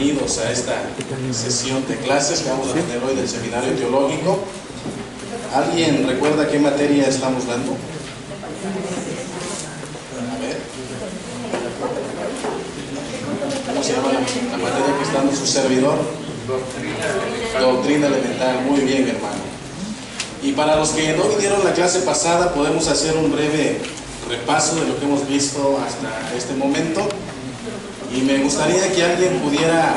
bienvenidos a esta sesión de clases que vamos a tener hoy del Seminario Teológico. ¿Alguien recuerda qué materia estamos dando? A ver. ¿Cómo se llama la materia que está dando su servidor? Doctrina elemental. Muy bien, hermano. Y para los que no vinieron la clase pasada, podemos hacer un breve repaso de lo que hemos visto hasta este momento. Y me gustaría que alguien pudiera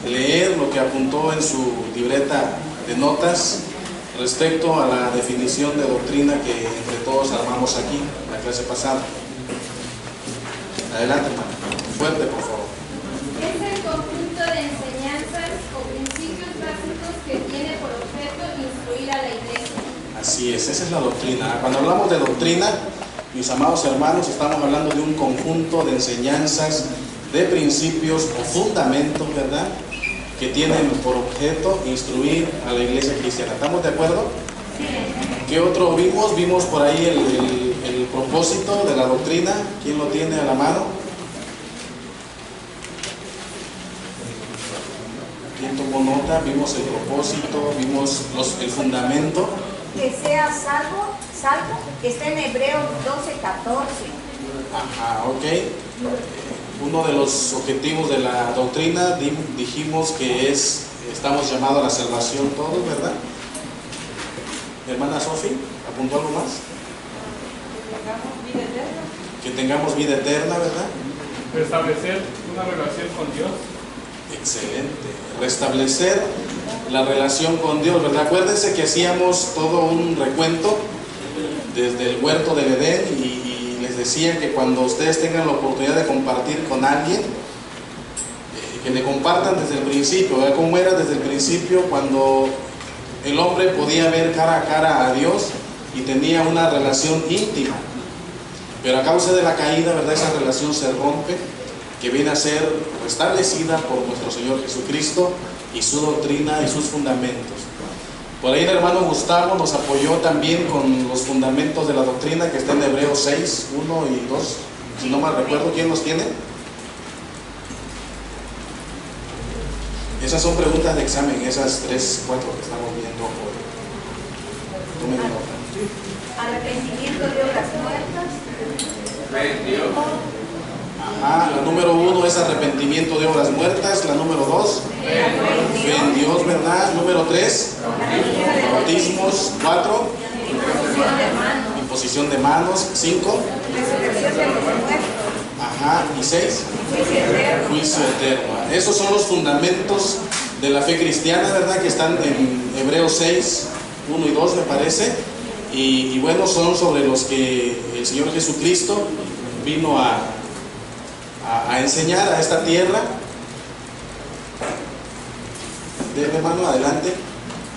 leer lo que apuntó en su libreta de notas respecto a la definición de doctrina que entre todos armamos aquí, en la clase pasada. Adelante, hermano. Fuerte, por favor. Es el conjunto de enseñanzas o principios básicos que tiene por objeto instruir a la iglesia. Así es, esa es la doctrina. Cuando hablamos de doctrina, mis amados hermanos, estamos hablando de un conjunto de enseñanzas, de principios o fundamentos, ¿verdad?, que tienen por objeto instruir a la iglesia cristiana. ¿Estamos de acuerdo? ¿Qué otro vimos? Vimos por ahí el propósito de la doctrina. ¿Quién lo tiene a la mano? ¿Quién tomó nota? Vimos el propósito, vimos el fundamento. Que sea salvo, que está en Hebreos 12:14. Ajá, ok. Uno de los objetivos de la doctrina dijimos que estamos llamados a la salvación todos, ¿verdad? Hermana Sofi, ¿apuntó algo más? Que tengamos vida eterna, ¿verdad? Restablecer una relación con Dios. Excelente. Restablecer la relación con Dios, ¿verdad? Acuérdense que hacíamos todo un recuento desde el huerto del Edén y les decía que cuando ustedes tengan la oportunidad de compartir con alguien, que le compartan desde el principio, ¿verdad? Cómo era desde el principio cuando el hombre podía ver cara a cara a Dios y tenía una relación íntima. Pero a causa de la caída, ¿verdad?, esa relación se rompe, que viene a ser restablecida por nuestro Señor Jesucristo y su doctrina y sus fundamentos. Por ahí el hermano Gustavo nos apoyó también con los fundamentos de la doctrina que está en Hebreos 6, 1 y 2. Si no mal recuerdo, ¿quién los tiene? Esas son preguntas de examen, esas 3, 4 que estamos viendo hoy. Tomen nota. Arrepentimiento de obras muertas. Ajá, la número 1 es arrepentimiento de obras muertas. La número 2, fe en Dios, ¿verdad? Número 3, bautismos. 4, imposición de manos. 5, Resurrección de los muertos. ajá, y 6, juicio eterno. Esos son los fundamentos de la fe cristiana, ¿verdad?, que están en Hebreos 6, 1 y 2, me parece. Y bueno, son sobre los que el Señor Jesucristo vino a enseñar a esta tierra. Dele, hermano, adelante,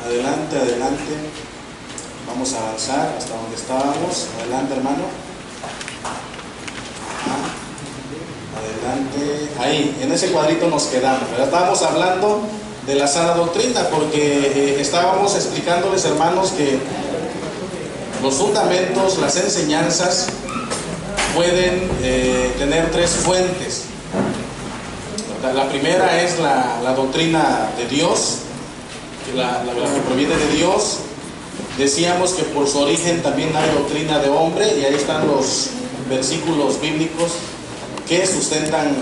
adelante, adelante. Vamos a avanzar hasta donde estábamos. Adelante, hermano. Adelante. Ahí, en ese cuadrito nos quedamos, ¿verdad? Estábamos hablando de la sana doctrina porque estábamos explicándoles, hermanos, que los fundamentos, las enseñanzas pueden tener 3 fuentes. La primera es la doctrina de Dios, la que proviene de Dios. Decíamos que por su origen también hay doctrina de hombre, y ahí están los versículos bíblicos que sustentan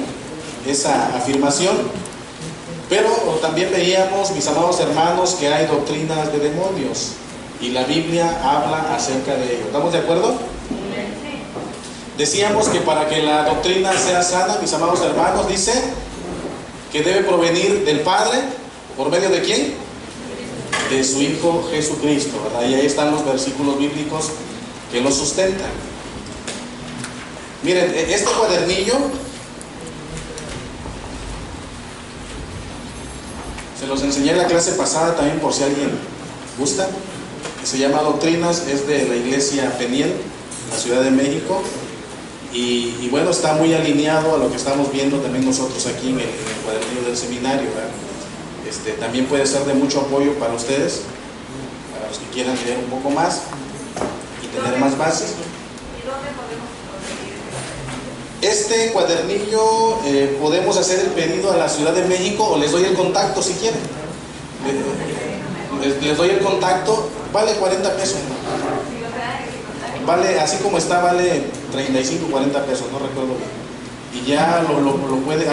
esa afirmación. Pero también veíamos, mis amados hermanos, que hay doctrinas de demonios, y la Biblia habla acerca de ello. ¿Estamos de acuerdo? Decíamos que para que la doctrina sea sana, mis amados hermanos, dice que debe provenir del Padre. ¿Por medio de quién? De su Hijo Jesucristo, ¿verdad? Y ahí están los versículos bíblicos que lo sustentan. Miren, este cuadernillo se los enseñé en la clase pasada también, por si alguien gusta. Se llama Doctrinas, es de la iglesia Peniel, en la Ciudad de México. Y bueno, está muy alineado a lo que estamos viendo también nosotros aquí en el cuadernillo del seminario, ¿verdad? También puede ser de mucho apoyo para ustedes, para los que quieran leer un poco más y tener más bases. ¿Y dónde podemos conseguir? Este cuadernillo podemos hacer el pedido a la Ciudad de México, o les doy el contacto si quieren. Les doy el contacto, vale 40 pesos. Vale, así como está, vale 35, 40 pesos, no recuerdo bien. Y ya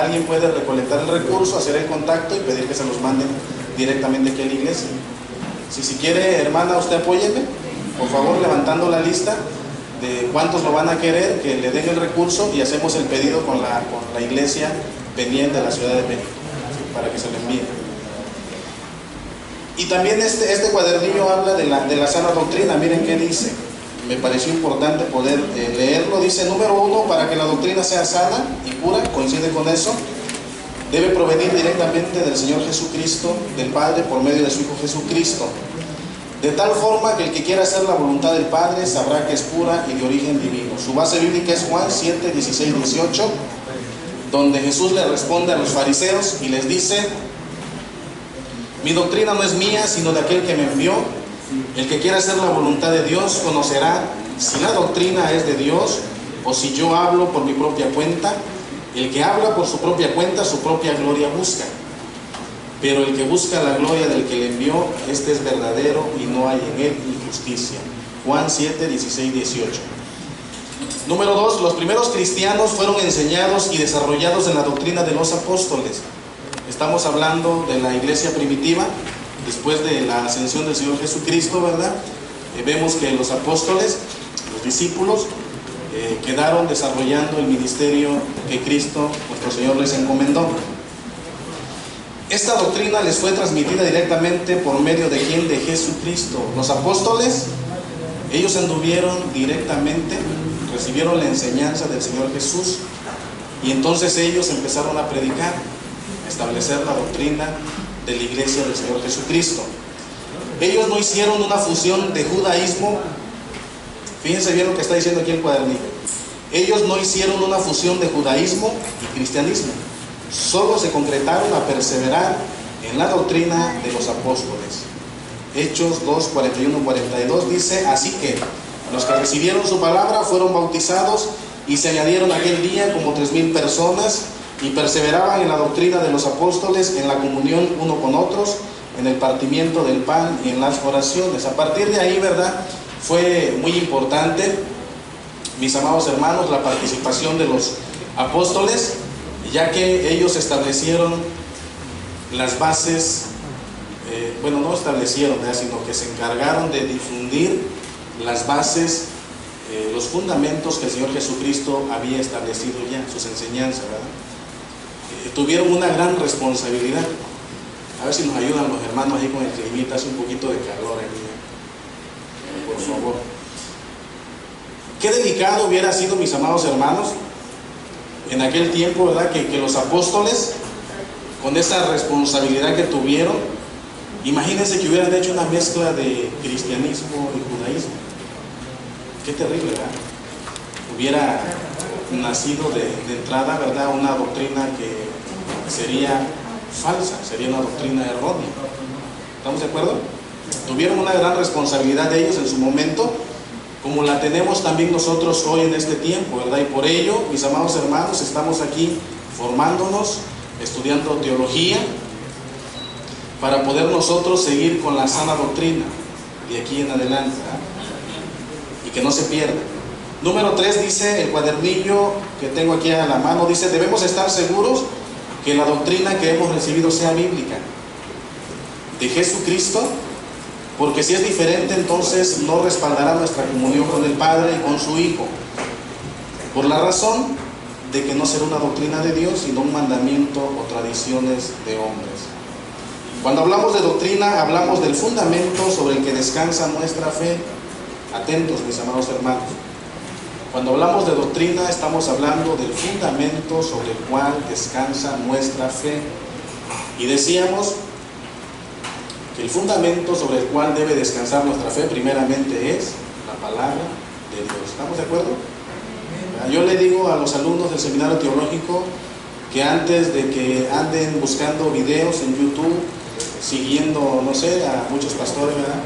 alguien puede recolectar el recurso, hacer el contacto y pedir que se los manden directamente aquí a la iglesia. Si quiere, hermana, usted apóyeme, por favor, levantando la lista de cuántos lo van a querer, que le den el recurso y hacemos el pedido con la iglesia pendiente de la Ciudad de México, para que se lo envíen. Y también este cuadernillo habla de la sana doctrina. Miren qué dice. Me pareció importante poder leerlo. Dice, número 1, para que la doctrina sea sana y pura, coincide con eso, debe provenir directamente del Señor Jesucristo, del Padre, por medio de su Hijo Jesucristo. De tal forma que el que quiera hacer la voluntad del Padre sabrá que es pura y de origen divino. Su base bíblica es Juan 7, 16, 18, donde Jesús le responde a los fariseos y les dice: mi doctrina no es mía, sino de aquel que me envió. El que quiera hacer la voluntad de Dios conocerá si la doctrina es de Dios o si yo hablo por mi propia cuenta. El que habla por su propia cuenta, su propia gloria busca. Pero el que busca la gloria del que le envió, este es verdadero y no hay en él injusticia. Juan 7, 16, 18. Número 2, los primeros cristianos fueron enseñados y desarrollados en la doctrina de los apóstoles. Estamos hablando de la iglesia primitiva, después de la ascensión del Señor Jesucristo, ¿verdad? Vemos que los apóstoles, los discípulos, quedaron desarrollando el ministerio que Cristo, nuestro Señor, les encomendó. Esta doctrina les fue transmitida directamente por medio de ¿quién? De Jesucristo. Los apóstoles, ellos anduvieron directamente, recibieron la enseñanza del Señor Jesús, y entonces ellos empezaron a predicar, a establecer la doctrina de la iglesia del Señor Jesucristo. Ellos no hicieron una fusión de judaísmo. Fíjense bien lo que está diciendo aquí el cuadernillo. Ellos no hicieron una fusión de judaísmo y cristianismo. Solo se concretaron a perseverar en la doctrina de los apóstoles. Hechos 2, 41, 42 dice: así que los que recibieron su palabra fueron bautizados y se añadieron aquel día como 3,000 personas, y perseveraban en la doctrina de los apóstoles, en la comunión uno con otros, en el partimiento del pan y en las oraciones. A partir de ahí, ¿verdad?, fue muy importante, mis amados hermanos, la participación de los apóstoles, ya que ellos establecieron las bases, no establecieron, ¿verdad?, sino que se encargaron de difundir las bases, los fundamentos que el Señor Jesucristo había establecido ya, sus enseñanzas, ¿verdad? Tuvieron una gran responsabilidad. A ver si nos ayudan los hermanos ahí con el climita, hace un poquito de calor aquí, por favor. Qué delicado hubiera sido, mis amados hermanos, en aquel tiempo, ¿verdad?, que los apóstoles, con esa responsabilidad que tuvieron, imagínense que hubieran hecho una mezcla de cristianismo y judaísmo. Qué terrible, ¿verdad? Hubiera nacido de entrada, ¿verdad?, una doctrina que sería falsa, sería una doctrina errónea. ¿Estamos de acuerdo? Tuvieron una gran responsabilidad de ellos en su momento, como la tenemos también nosotros hoy en este tiempo, ¿verdad? Y por ello, mis amados hermanos, estamos aquí formándonos, estudiando teología, para poder nosotros seguir con la sana doctrina de aquí en adelante, ¿verdad?, y que no se pierda. Número 3 dice, el cuadernillo que tengo aquí a la mano, dice: debemos estar seguros que la doctrina que hemos recibido sea bíblica, de Jesucristo, porque si es diferente, entonces no respaldará nuestra comunión con el Padre y con su Hijo, por la razón de que no será una doctrina de Dios, sino un mandamiento o tradiciones de hombres. Cuando hablamos de doctrina, hablamos del fundamento sobre el que descansa nuestra fe. Atentos, mis amados hermanos. Cuando hablamos de doctrina, estamos hablando del fundamento sobre el cual descansa nuestra fe. Y decíamos que el fundamento sobre el cual debe descansar nuestra fe, primeramente, es la palabra de Dios. ¿Estamos de acuerdo? Yo le digo a los alumnos del seminario teológico que antes de que anden buscando videos en YouTube, siguiendo, no sé, a muchos pastores, ¿verdad?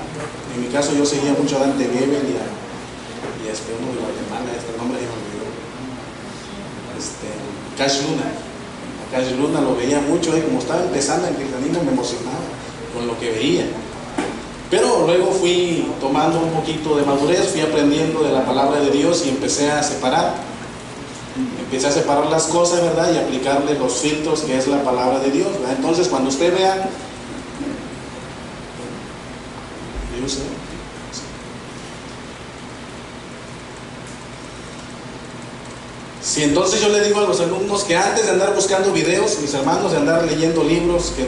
En mi caso yo seguía mucho a Dante Gebel y a uno de Guatemala, este nombre ya me olvidó. Cash Luna. A Cash Luna lo veía mucho, y como estaba empezando en cristianismo me emocionaba con lo que veía. Pero luego fui tomando un poquito de madurez, fui aprendiendo de la palabra de Dios y empecé a separar. Empecé a separar las cosas, ¿verdad? Y aplicarle los filtros que es la palabra de Dios, ¿verdad? Entonces, cuando usted vea... Si entonces yo le digo a los alumnos que antes de andar buscando videos, mis hermanos, de andar leyendo libros que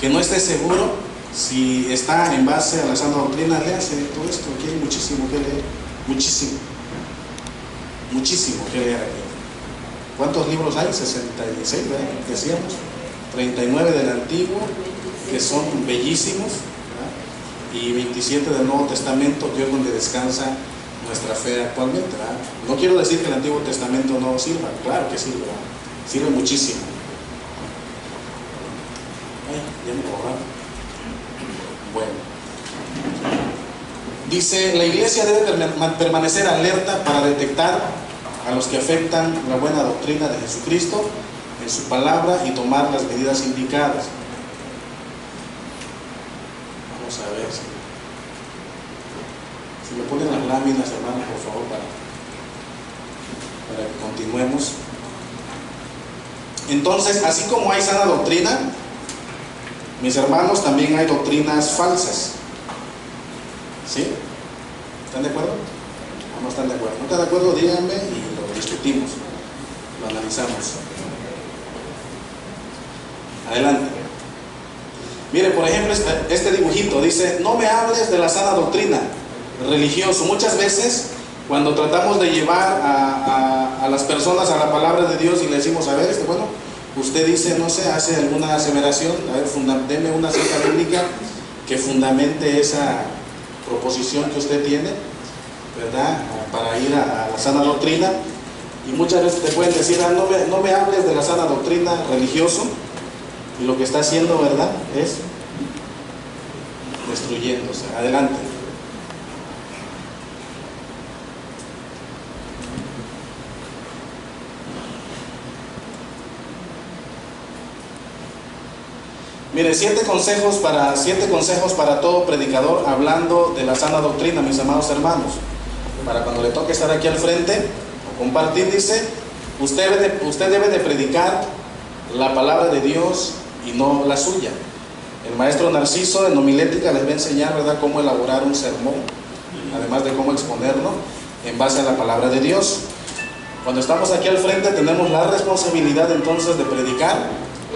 no esté seguro si está en base a la sana doctrina, léase todo esto. Aquí hay muchísimo que leer, muchísimo que leer aquí. ¿Cuántos libros hay? 66, ¿verdad? Decíamos, 39 del Antiguo, que son bellísimos, ¿verdad? Y 27 del Nuevo Testamento, que es donde descansa nuestra fe actualmente, ¿verdad? No quiero decir que el Antiguo Testamento no sirva, claro que sirve, ¿verdad? Sirve muchísimo. Ay, ya me borraron. Bueno, dice: la iglesia debe permanecer alerta para detectar a los que afectan la buena doctrina de Jesucristo en su palabra y tomar las medidas indicadas. Vamos a ver si me ponen las láminas, hermanos, por favor, para que continuemos. Entonces, así como hay sana doctrina, mis hermanos, también hay doctrinas falsas. ¿Sí? ¿Están de acuerdo? ¿O no están de acuerdo? ¿No están de acuerdo? Díganme y lo discutimos, lo analizamos. Adelante. Mire, por ejemplo, este dibujito dice: no me hables de la sana doctrina religioso. Muchas veces, cuando tratamos de llevar a las personas a la palabra de Dios y le decimos: a ver, bueno, usted dice, no sé, hace alguna aseveración, a ver, deme una cita bíblica que fundamente esa proposición que usted tiene, ¿verdad? Para ir a la sana doctrina. Y muchas veces te pueden decir: no me hables de la sana doctrina religioso, y lo que está haciendo, ¿verdad?, es destruyéndose. Adelante. Mire, 7 consejos para todo predicador, hablando de la sana doctrina, mis amados hermanos. Para cuando le toque estar aquí al frente o compartir, dice: usted debe de predicar la palabra de Dios y no la suya. El maestro Narciso en homilética les va a enseñar, ¿verdad?, cómo elaborar un sermón, además de cómo exponerlo en base a la palabra de Dios. Cuando estamos aquí al frente tenemos la responsabilidad entonces de predicar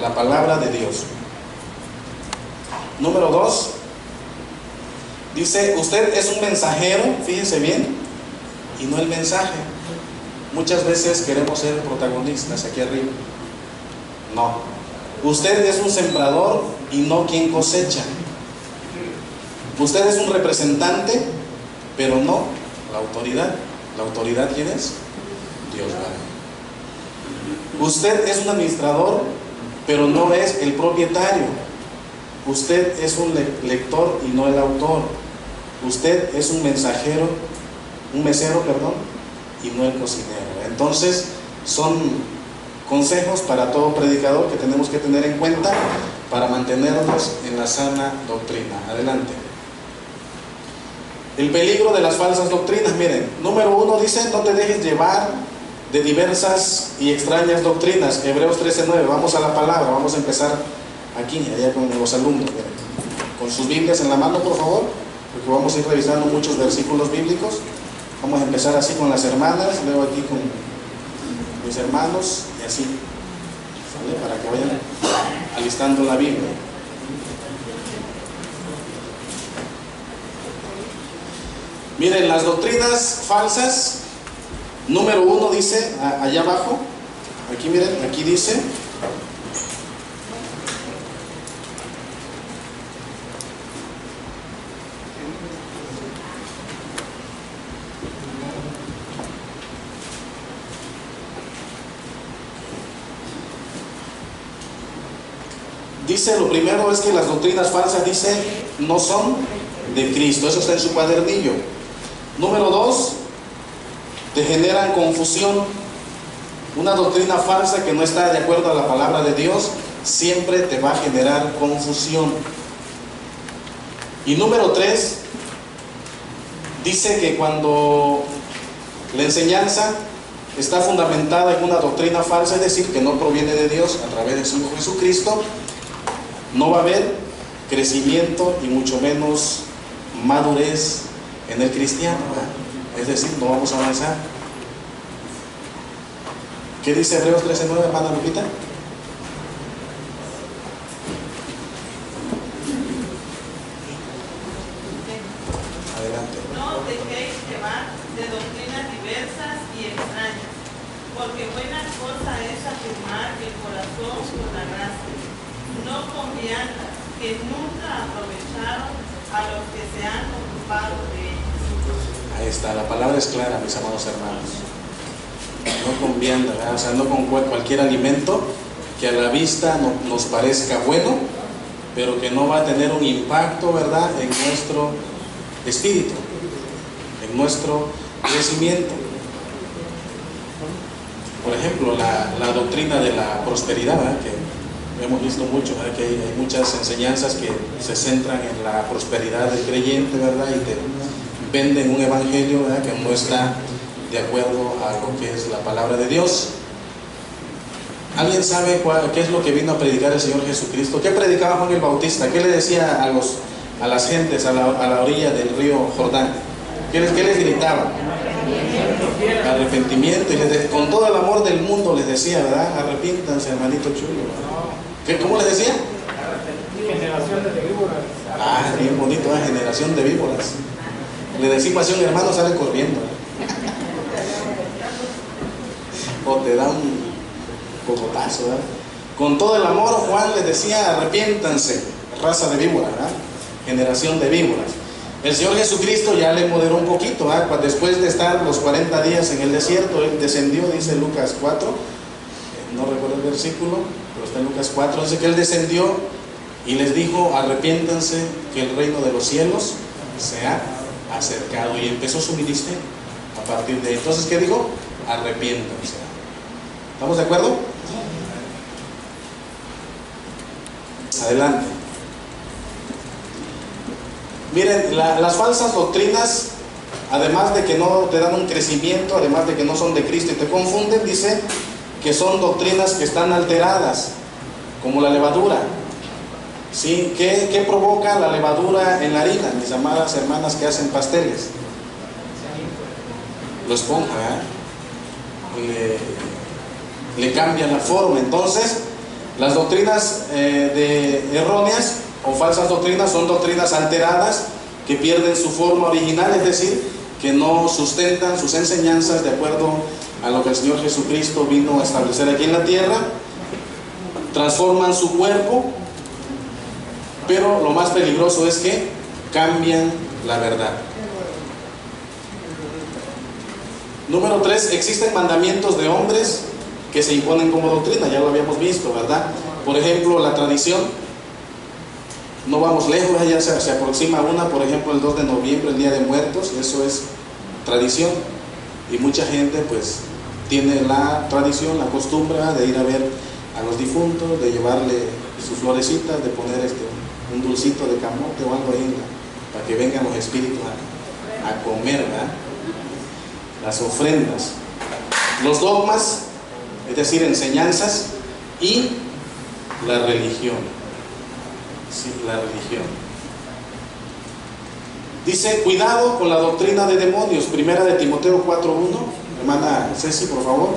la palabra de Dios. Número 2, dice: usted es un mensajero, fíjense bien, y no el mensaje. Muchas veces queremos ser protagonistas aquí arriba. No, usted es un sembrador y no quien cosecha. Usted es un representante, pero no la autoridad. ¿La autoridad quién es? Dios. Usted es un administrador, pero no es el propietario. Usted es un lector y no el autor. Usted es un mesero, y no el cocinero. Entonces, son consejos para todo predicador que tenemos que tener en cuenta para mantenernos en la sana doctrina. Adelante. El peligro de las falsas doctrinas. Miren, número 1 dice: no te dejes llevar de diversas y extrañas doctrinas. Hebreos 13:9. Vamos a la palabra, vamos a empezar aquí, allá con los alumnos. Miren, con sus Biblias en la mano, por favor, porque vamos a ir revisando muchos versículos bíblicos. Vamos a empezar así con las hermanas, luego aquí con mis hermanos, y así, ¿vale?, para que vayan alistando la Biblia. Miren, las doctrinas falsas, número 1 dice, allá abajo, aquí miren, aquí dice: lo primero es que las doctrinas falsas, dice, no son de Cristo. Eso está en su cuadernillo. Número 2, te generan confusión. Una doctrina falsa que no está de acuerdo a la palabra de Dios siempre te va a generar confusión. Y número 3, dice que cuando la enseñanza está fundamentada en una doctrina falsa, es decir, que no proviene de Dios a través de su Hijo Jesucristo, no va a haber crecimiento y mucho menos madurez en el cristiano, ¿verdad? Es decir, no vamos a avanzar. ¿Qué dice Hebreos 13:9, hermana Lupita? Adelante. No dejéis llevar de doctrinas diversas y extrañas, porque buena cosa es afirmar el corazón con la gracia, no con viandas que nunca aprovecharon a los que se han ocupado de ellos. Ahí está, la palabra es clara, mis amados hermanos. No con vianda, ¿verdad? O sea, no con cualquier alimento que a la vista nos parezca bueno, pero que no va a tener un impacto, ¿verdad?, en nuestro espíritu, en nuestro crecimiento. Por ejemplo, la doctrina de la prosperidad, ¿verdad?, que hemos visto mucho, ¿verdad?, que hay muchas enseñanzas que se centran en la prosperidad del creyente, ¿verdad?, y te venden un evangelio, ¿verdad?, que no está de acuerdo a lo que es la palabra de Dios. ¿Alguien sabe qué es lo que vino a predicar el Señor Jesucristo? ¿Qué predicaba Juan el Bautista? ¿Qué le decía a las gentes a la orilla del río Jordán? ¿Qué les gritaba? Arrepentimiento. Y con todo el amor del mundo les decía, ¿verdad? Arrepiéntanse, hermanito chulo. ¿Cómo les decía? Generación de víboras. Ah, bien bonito, generación de víboras. Le decimos así a un hermano, sale corriendo. O te da un cocotazo, ¿verdad? Con todo el amor, Juan les decía, arrepiéntanse, raza de víboras, ¿verdad? Generación de víboras. El Señor Jesucristo ya le moderó un poquito, ¿verdad? Después de estar los 40 días en el desierto, Él descendió, dice Lucas 4, no recuerdo el versículo, pero está en Lucas 4, dice que Él descendió y les dijo, arrepiéntanse, que el reino de los cielos se ha acercado, y empezó su ministerio a partir de ahí. Entonces, ¿qué dijo? Arrepiéntanse. ¿Estamos de acuerdo? Adelante. Miren, las falsas doctrinas, además de que no te dan un crecimiento, además de que no son de Cristo y te confunden, dice que son doctrinas que están alteradas, como la levadura. ¿Sí? ¿Qué provoca la levadura en la harina, mis amadas hermanas que hacen pasteles? Lo esponja, ¿eh? Le cambia la forma. Entonces, las doctrinas erróneas o falsas doctrinas son doctrinas alteradas que pierden su forma original, es decir, que no sustentan sus enseñanzas de acuerdo a lo que el Señor Jesucristo vino a establecer aquí en la tierra, transforman su cuerpo, pero lo más peligroso es que cambian la verdad. Número 3, existen mandamientos de hombres que se imponen como doctrina, ya lo habíamos visto, ¿verdad? Por ejemplo, la tradición, no vamos lejos, ya se aproxima una, por ejemplo, el 2 de noviembre, el Día de Muertos, eso es tradición, y mucha gente pues tiene la tradición, la costumbre, ¿verdad?, de ir a ver a los difuntos, de llevarle sus florecitas, de poner un dulcito de camote o algo ahí, para que vengan los espíritus a comer, ¿verdad?, las ofrendas. Los dogmas, es decir, enseñanzas, y la religión. Sí, la religión. Dice, cuidado con la doctrina de demonios. Primera de Timoteo 4:1. Hermana Ceci, por favor.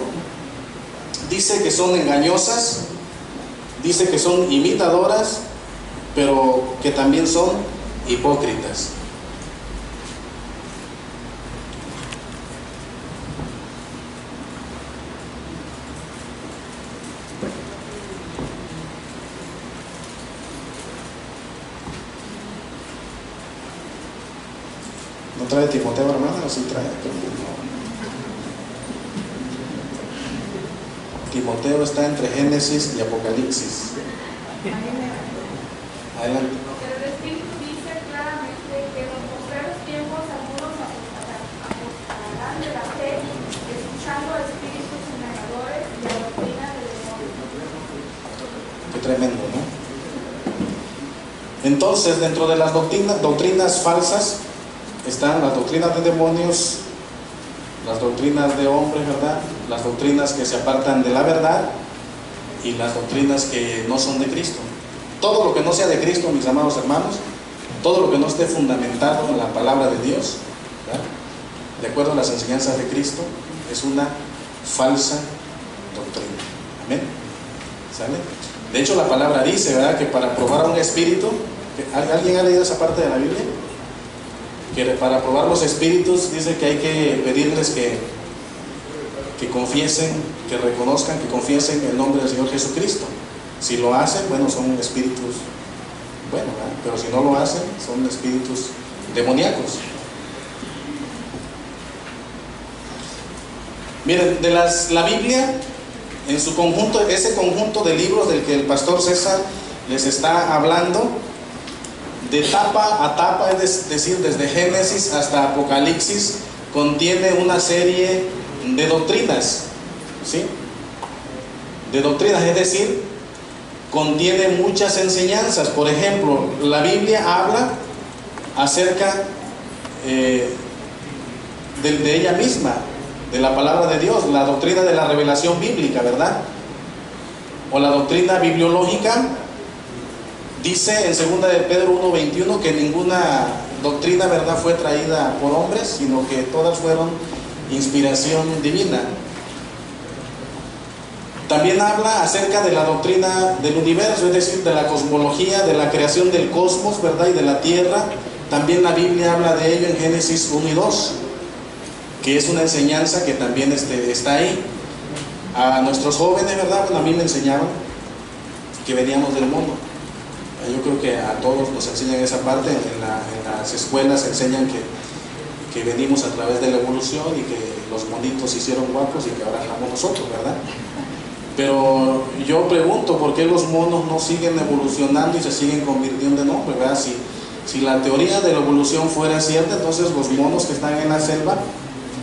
Dice que son engañosas, dice que son imitadoras, pero que también son hipócritas. ¿No trae Timoteo, hermana, o sí trae? Timoteo está entre Génesis y Apocalipsis. Adelante. Pero el Espíritu dice claramente que en los postreros tiempos algunos apostarán de la fe, escuchando a espíritus engañadores Qué tremendo, ¿no? Entonces, dentro de las doctrinas falsas están las doctrinas de demonios, las doctrinas de hombres, ¿verdad? Las doctrinas que se apartan de la verdad y las doctrinas que no son de Cristo. Todo lo que no sea de Cristo, mis amados hermanos, todo lo que no esté fundamentado en la palabra de Dios, ¿verdad?, de acuerdo a las enseñanzas de Cristo, es una falsa doctrina. Amén. ¿Sale? De hecho, la palabra dice, ¿verdad?, que para probar a un espíritu, ¿alguien ha leído esa parte de la Biblia? Que para probar los espíritus dice que hay que pedirles que confiesen, que reconozcan, que confiesen el nombre del Señor Jesucristo. Si lo hacen, bueno, son espíritus buenos, ¿verdad? Pero si no lo hacen, son espíritus demoníacos. Miren, la Biblia en su conjunto, ese conjunto de libros del que el pastor César les está hablando, de tapa a tapa, es decir, desde Génesis hasta Apocalipsis, contiene una serie de doctrinas, ¿sí? De doctrinas, es decir, contiene muchas enseñanzas. Por ejemplo, la Biblia habla acerca de ella misma, de la palabra de Dios, la doctrina de la revelación bíblica, ¿verdad? O la doctrina bibliológica. Dice en 2 de Pedro 1:21 que ninguna doctrina, ¿verdad?, fue traída por hombres, sino que todas fueron inspiración divina. También habla acerca de la doctrina del universo, es decir, de la cosmología, de la creación del cosmos, ¿verdad?, y de la tierra. También la Biblia habla de ello en Génesis 1 y 2, que es una enseñanza que también está ahí. A nuestros jóvenes, ¿verdad?, bueno, a mí me enseñaban que veníamos del mundo. Yo creo que a todos nos enseñan esa parte. En las escuelas enseñan que venimos a través de la evolución y que los monitos se hicieron guapos y que ahora estamos nosotros, ¿verdad? Pero yo pregunto, ¿por qué los monos no siguen evolucionando y se siguen convirtiendo en hombres, ¿verdad? Si la teoría de la evolución fuera cierta, entonces los monos que están en la selva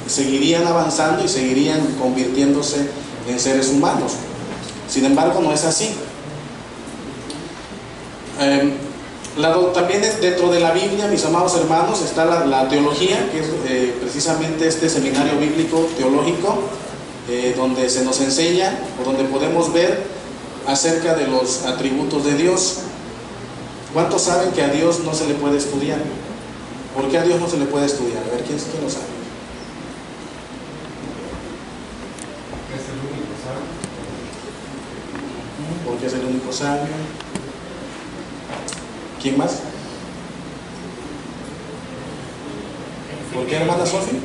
seguirían avanzando y seguirían convirtiéndose en seres humanos. Sin embargo, no es así. También dentro de la Biblia, mis amados hermanos, está la teología, que es precisamente este seminario bíblico teológico, donde se nos enseña, o donde podemos ver acerca de los atributos de Dios. ¿Cuántos saben que a Dios no se le puede estudiar? ¿Por qué a Dios no se le puede estudiar? A ver, ¿quién lo sabe? Es el único sabio. Porque es el único sabio. ¿Quién más? ¿Por qué, hermana Sofía?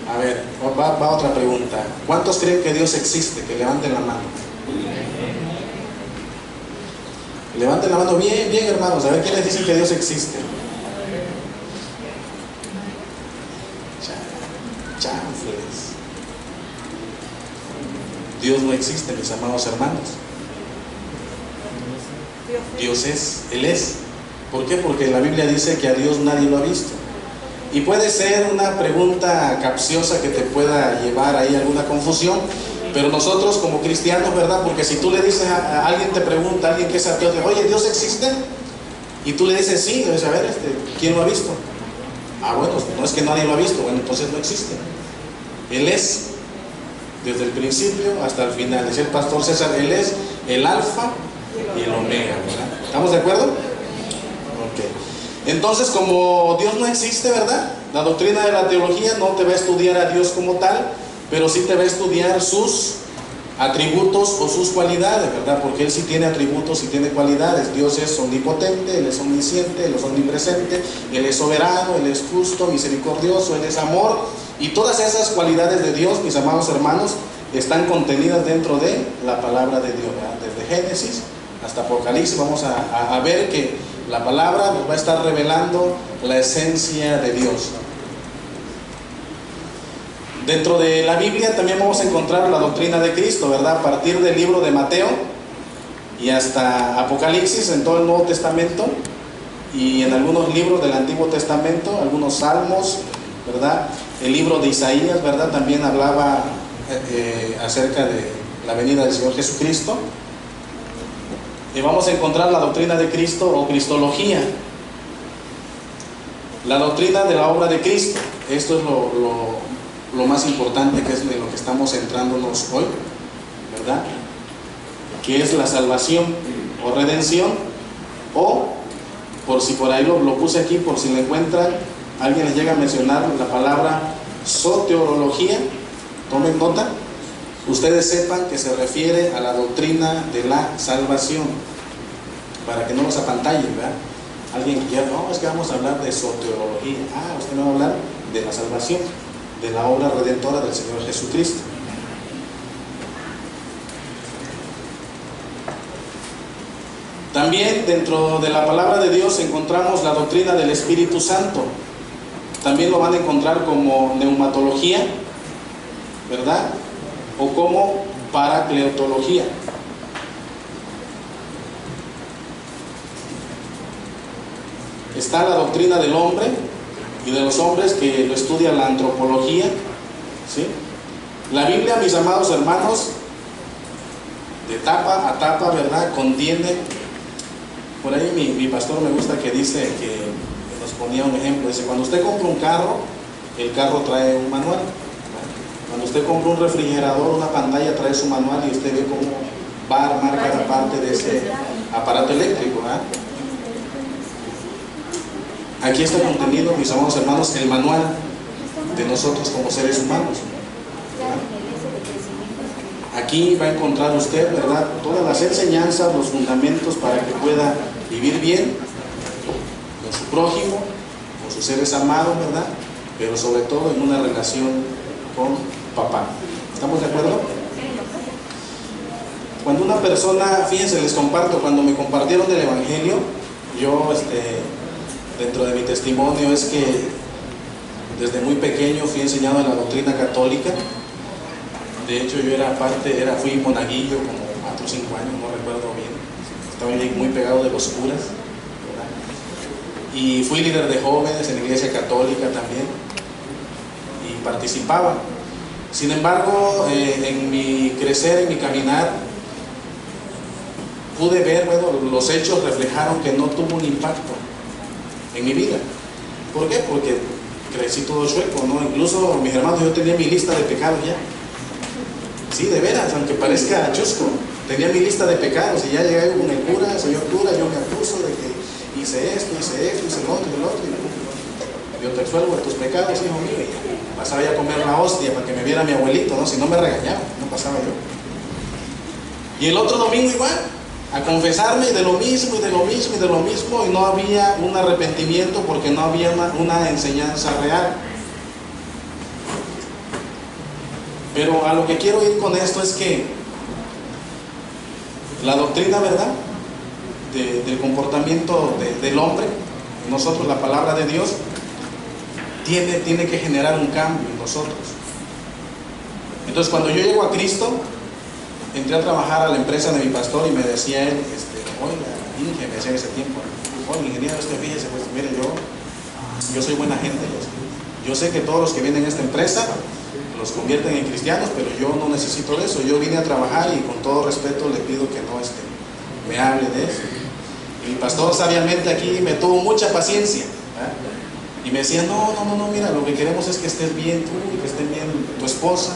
A ver, va otra pregunta. ¿Cuántos creen que Dios existe? Que levanten la mano. Levanten la mano bien, bien, hermanos. A ver, ¿quiénes dicen que Dios existe? Chanfles. Dios no existe, mis amados hermanos. Dios es, Él es. ¿Por qué? Porque la Biblia dice que a Dios nadie lo ha visto. Y puede ser una pregunta capciosa que te pueda llevar ahí a alguna confusión, pero nosotros como cristianos, ¿verdad? Porque si tú le dices a alguien, te pregunta, a alguien que es ateo, oye, ¿Dios existe? Y tú le dices sí, le dices, a ver, ¿quién lo ha visto? Ah, bueno, no es que nadie lo ha visto, bueno, entonces no existe. Él es, desde el principio hasta el final. Dice el pastor César, Él es el alfa y el omega, ¿verdad? ¿Estamos de acuerdo? Ok. Entonces, como Dios no existe, ¿verdad? La doctrina de la teología no te va a estudiar a Dios como tal, pero sí te va a estudiar sus atributos o sus cualidades, ¿verdad? Porque Él sí tiene atributos y tiene cualidades. Dios es omnipotente, Él es omnisciente, Él es omnipresente, Él es soberano, Él es justo, misericordioso, Él es amor. Y todas esas cualidades de Dios, mis amados hermanos, están contenidas dentro de la palabra de Dios, ¿verdad? Desde Génesis hasta Apocalipsis vamos a ver que la palabra nos va a estar revelando la esencia de Dios. Dentro de la Biblia también vamos a encontrar la doctrina de Cristo, ¿verdad? A partir del libro de Mateo y hasta Apocalipsis, en todo el Nuevo Testamento y en algunos libros del Antiguo Testamento, algunos salmos, ¿verdad? el libro de Isaías, ¿verdad? También hablaba acerca de la venida del Señor Jesucristo. Y vamos a encontrar la doctrina de Cristo o cristología. La doctrina de la obra de Cristo. Esto es lo más importante, que es en lo que estamos centrándonos hoy, ¿verdad? Que es la salvación o redención, o, por si por ahí lo puse aquí, por si lo encuentran, alguien les llega a mencionar la palabra soteriología, tomen nota, ustedes sepan que se refiere a la doctrina de la salvación, para que no los apantallen, ¿verdad? Alguien que quiera, no, es que vamos a hablar de soteriología. Ah, usted no va a hablar de la salvación, de la obra redentora del Señor Jesucristo. También dentro de la palabra de Dios encontramos la doctrina del Espíritu Santo. También lo van a encontrar como neumatología, ¿verdad? O como paracleotología. Está la doctrina del hombre y de los hombres, que lo estudia la antropología, ¿sí? La Biblia, mis amados hermanos, de tapa a tapa, ¿verdad?, contiene, por ahí mi pastor me gusta que dice, que nos ponía un ejemplo, dice, cuando usted compra un carro, el carro trae un manual, ¿verdad? Cuando usted compra un refrigerador, una pantalla trae su manual y usted ve cómo va a armar cada parte de ese aparato eléctrico, ¿verdad? Aquí está contenido, mis amados hermanos, el manual de nosotros como seres humanos. Aquí va a encontrar usted, ¿verdad?, todas las enseñanzas, los fundamentos para que pueda vivir bien con su prójimo, con sus seres amados, ¿verdad?, pero sobre todo en una relación con papá. ¿Estamos de acuerdo? Cuando una persona, fíjense, les comparto, cuando me compartieron del Evangelio, yo, dentro de mi testimonio es que desde muy pequeño fui enseñado en la doctrina católica. De hecho, yo fui monaguillo como 4 o 5 años, no recuerdo bien. Estaba muy pegado de los curas, ¿verdad? Y fui líder de jóvenes en la iglesia católica también, y participaba. Sin embargo, en mi crecer, en mi caminar, pude ver, bueno, los hechos reflejaron que no tuvo un impacto en mi vida. ¿Por qué? Porque crecí todo chueco, ¿no? Incluso mis hermanos, yo tenía mi lista de pecados ya. Sí, de veras, aunque parezca chusco, tenía mi lista de pecados y ya llegué con el cura, señor cura, yo me acuso de que hice esto, hice lo otro, y yo te absuelvo de tus pecados, hijo mío. Y pasaba ya a comer la hostia para que me viera mi abuelito, ¿no? Si no me regañaba, no pasaba yo. Y el otro domingo igual, a confesarme de lo mismo, y de lo mismo, y de lo mismo, y no había un arrepentimiento porque no había una enseñanza real. Pero a lo que quiero ir con esto es que la doctrina, ¿verdad?, del comportamiento del hombre, nosotros, la palabra de Dios, tiene que generar un cambio en nosotros. Entonces, cuando yo llego a Cristo, entré a trabajar a la empresa de mi pastor y me decía él, oiga, Inge, me decía en ese tiempo, oiga, ingeniero, fíjese, pues mire, yo soy buena gente, yo sé que todos los que vienen a esta empresa los convierten en cristianos, pero yo no necesito de eso. Yo vine a trabajar y con todo respeto le pido que no me hable de eso. Y mi pastor sabiamente aquí me tuvo mucha paciencia, ¿verdad? Y me decía, no, mira, lo que queremos es que estés bien tú, y que esté bien tu esposa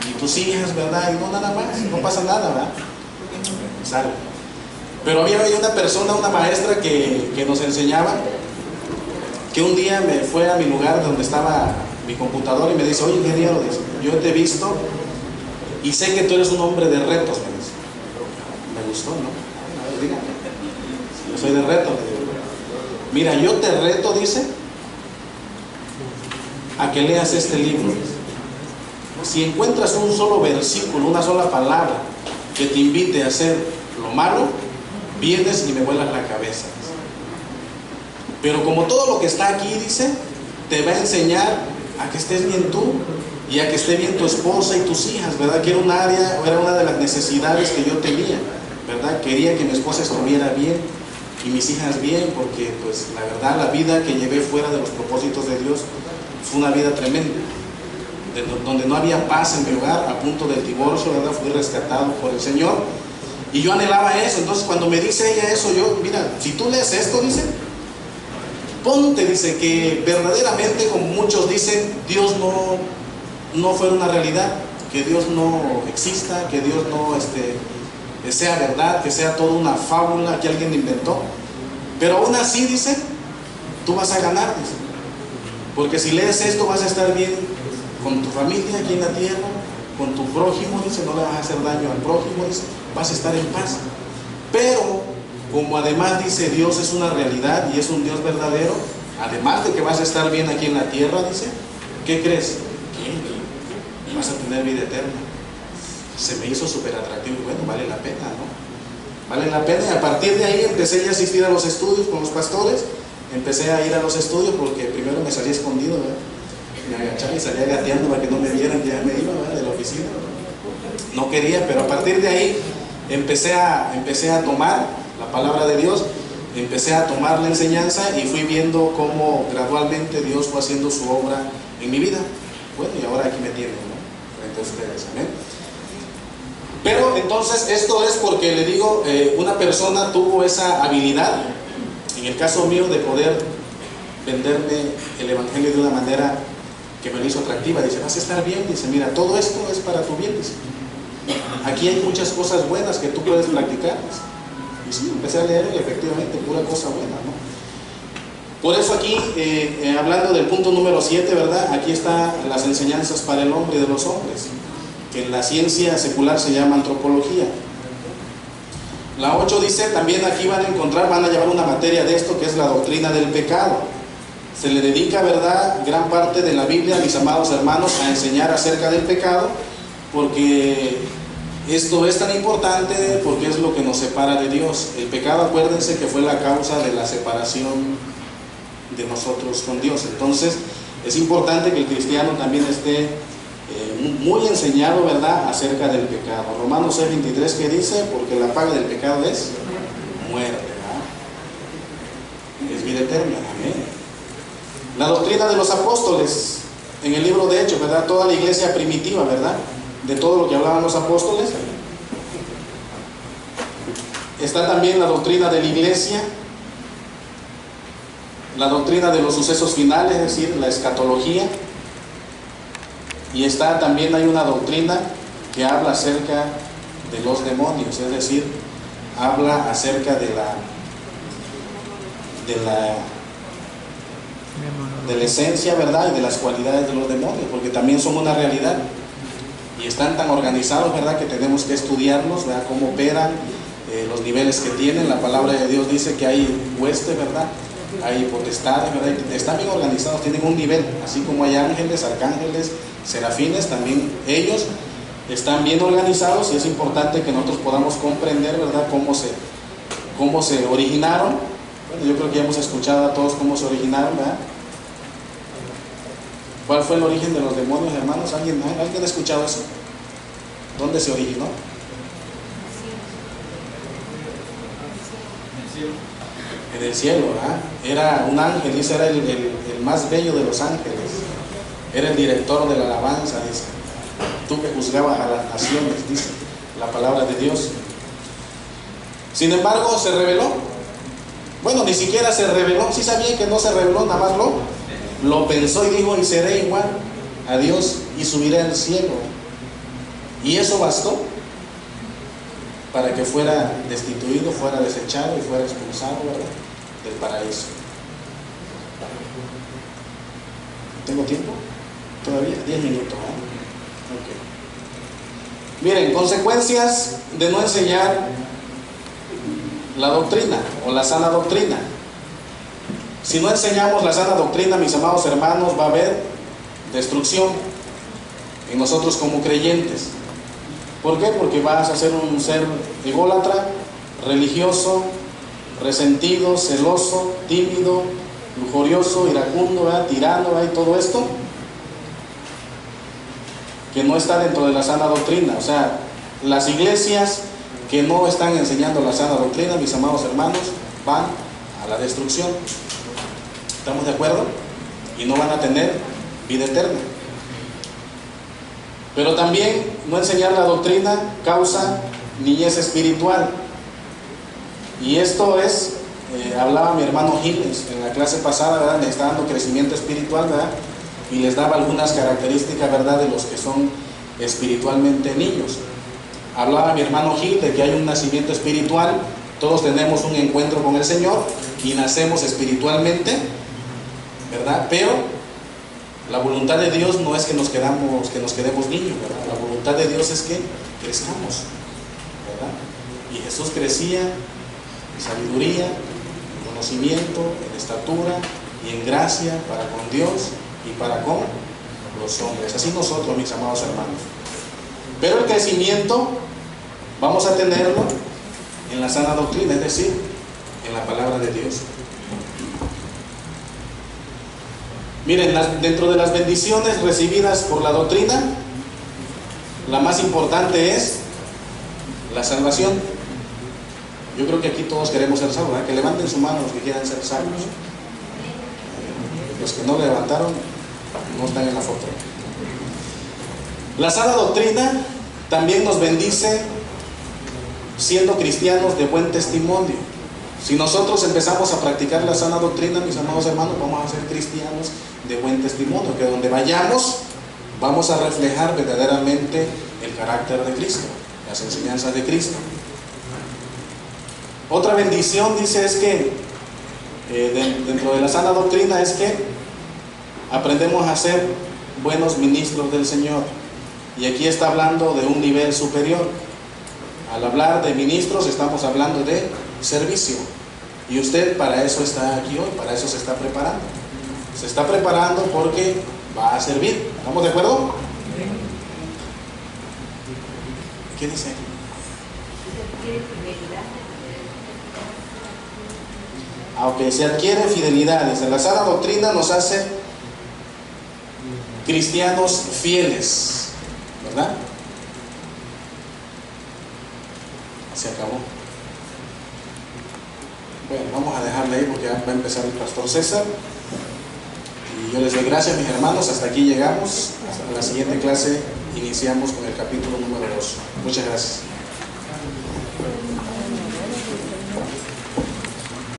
y tus hijas, ¿verdad? Y no nada más, no pasa nada, ¿verdad? Salve. Pero había una persona, una maestra que nos enseñaba, que un día me fue a mi lugar donde estaba mi computador y me dice, oye, ingeniero, yo te he visto y sé que tú eres un hombre de retos, me dice. Me gustó, ¿no? A ver, dígame. Yo soy de retos, le digo. Mira, yo te reto, dice, a que leas este libro. Si encuentras un solo versículo, una sola palabra que te invite a hacer lo malo, vienes y me vuelas la cabeza. Pero como todo lo que está aquí, dice, te va a enseñar a que estés bien tú y a que esté bien tu esposa y tus hijas, ¿verdad? Que era una de las necesidades que yo tenía, ¿verdad? Quería que mi esposa estuviera bien y mis hijas bien, porque pues la verdad la vida que llevé fuera de los propósitos de Dios fue una vida tremenda. donde no había paz en mi hogar, a punto del divorcio, ¿verdad? Fui rescatado por el Señor y yo anhelaba eso. Entonces cuando me dice ella eso, yo, mira, si tú lees esto, dice, ponte, dice, que verdaderamente, como muchos dicen, Dios no fuera una realidad, que Dios no exista, que Dios no sea verdad, que sea toda una fábula que alguien inventó. Pero aún así, dice, tú vas a ganar, dice, porque si lees esto vas a estar bien con tu familia aquí en la tierra, con tu prójimo, dice, no le vas a hacer daño al prójimo, dice, vas a estar en paz. Pero como además dice, Dios es una realidad y es un Dios verdadero, además de que vas a estar bien aquí en la tierra, dice, ¿qué crees? Que vas a tener vida eterna. Se me hizo súper atractivo y bueno, vale la pena, ¿no? Vale la pena. Y a partir de ahí empecé ya a asistir a los estudios con los pastores. Empecé a ir a los estudios porque primero me salía escondido, ¿verdad? Me agachaba y salía gateando para que no me vieran que ya me iba, ¿verdad?, de la oficina. No quería, pero a partir de ahí empecé a tomar la palabra de Dios, empecé a tomar la enseñanza y fui viendo cómo gradualmente Dios fue haciendo su obra en mi vida. Bueno, y ahora aquí me tienen, ¿no?, frente a ustedes, amén. Pero entonces esto es porque le digo, una persona tuvo esa habilidad, en el caso mío, de poder venderme el evangelio de una manera que me lo hizo atractiva. Dice, vas a estar bien, dice, mira, todo esto es para tu bien, dice. Aquí hay muchas cosas buenas que tú puedes practicar, dice. Y sí, empecé a leer y efectivamente pura cosa buena, ¿no? Por eso aquí, hablando del punto número 7, ¿verdad? Aquí están las enseñanzas para el hombre y de los hombres, que en la ciencia secular se llama antropología. La 8 dice, también aquí van a llevar una materia de esto, que es la doctrina del pecado. Se le dedica, ¿verdad?, gran parte de la Biblia, mis amados hermanos, a enseñar acerca del pecado, porque esto es tan importante, porque es lo que nos separa de Dios. El pecado, acuérdense que fue la causa de la separación de nosotros con Dios. Entonces, es importante que el cristiano también esté muy enseñado, ¿verdad?, acerca del pecado. Romanos 6:23, que dice, porque la paga del pecado es muerte, ¿verdad? Es vida eterna, amén. La doctrina de los apóstoles, en el libro de Hechos, ¿verdad?, toda la iglesia primitiva, ¿verdad?, de todo lo que hablaban los apóstoles. Está también la doctrina de la iglesia, la doctrina de los sucesos finales, es decir, la escatología. Y está también, hay una doctrina que habla acerca de los demonios, es decir, habla acerca de la esencia, ¿verdad?, y de las cualidades de los demonios, porque también son una realidad y están tan organizados, ¿verdad?, que tenemos que estudiarlos, ¿verdad?, cómo operan, los niveles que tienen. La palabra de Dios dice que hay huestes, ¿verdad?, hay potestades, ¿verdad?, están bien organizados, tienen un nivel, así como hay ángeles, arcángeles, serafines, también ellos están bien organizados, y es importante que nosotros podamos comprender, ¿verdad?, cómo se originaron. Bueno, yo creo que ya hemos escuchado a todos cómo se originaron, ¿verdad? ¿Cuál fue el origen de los demonios, hermanos? ¿Alguien ha escuchado eso? ¿Dónde se originó? En el cielo, ¿verdad? Era un ángel, dice, era el más bello de los ángeles. Era el director de la alabanza, dice. Tú que juzgabas a las naciones, dice la palabra de Dios. Sin embargo, se rebeló. Bueno, ni siquiera se rebeló. Sí sabía que no se rebeló, nada más lo pensó y dijo, y seré igual a Dios y subiré al cielo. Y eso bastó para que fuera destituido, fuera desechado y fuera expulsado, ¿verdad?, del paraíso. ¿Tengo tiempo? Todavía 10 minutos, ¿eh? Okay. Miren, consecuencias de no enseñar la doctrina o la sana doctrina. Si no enseñamos la sana doctrina, mis amados hermanos, va a haber destrucción en nosotros como creyentes. ¿Por qué? Porque vas a ser un ser ególatra, religioso, resentido, celoso, tímido, lujurioso, iracundo, ¿verdad?, tirano, ¿verdad?, y todo esto que no está dentro de la sana doctrina. O sea, las iglesias que no están enseñando la sana doctrina, mis amados hermanos, van a la destrucción. ¿Estamos de acuerdo? Y no van a tener vida eterna. Pero también no enseñar la doctrina causa niñez espiritual. Y esto es, hablaba mi hermano Giles en la clase pasada, ¿verdad? Le está dando crecimiento espiritual, ¿verdad? Y les daba algunas características, ¿verdad?, de los que son espiritualmente niños. Hablaba mi hermano Gil de que hay un nacimiento espiritual, todos tenemos un encuentro con el Señor y nacemos espiritualmente, ¿verdad? Pero la voluntad de Dios no es que nos quedemos niños, ¿verdad? La voluntad de Dios es que crezcamos, ¿verdad? Y Jesús crecía en sabiduría, en conocimiento, en estatura y en gracia para con Dios y para con los hombres. Así nosotros, mis amados hermanos. Pero el crecimiento vamos a tenerlo en la sana doctrina, es decir, en la palabra de Dios. Miren, dentro de las bendiciones recibidas por la doctrina, la más importante es la salvación. Yo creo que aquí todos queremos ser salvos, ¿verdad? Que levanten su mano los que quieran ser salvos. Los que no levantaron no están en la foto. La sana doctrina también nos bendice siendo cristianos de buen testimonio. Si nosotros empezamos a practicar la sana doctrina, mis amados hermanos, vamos a ser cristianos de buen testimonio, que donde vayamos vamos a reflejar verdaderamente el carácter de Cristo, las enseñanzas de Cristo. Otra bendición, dice, es que dentro de la sana doctrina es que aprendemos a ser buenos ministros del Señor. Y aquí está hablando de un nivel superior. Al hablar de ministros estamos hablando de servicio. Y usted para eso está aquí hoy, para eso se está preparando. Se está preparando porque va a servir. ¿Estamos de acuerdo? ¿Qué dice? Aunque se adquiere fidelidad. Dice, la sana doctrina nos hace cristianos fieles, ¿verdad? Se acabó. Bueno, vamos a dejarle ahí porque ya va a empezar el pastor César. Y yo les doy gracias, mis hermanos. Hasta aquí llegamos. Hasta la siguiente clase iniciamos con el capítulo número 2. Muchas gracias.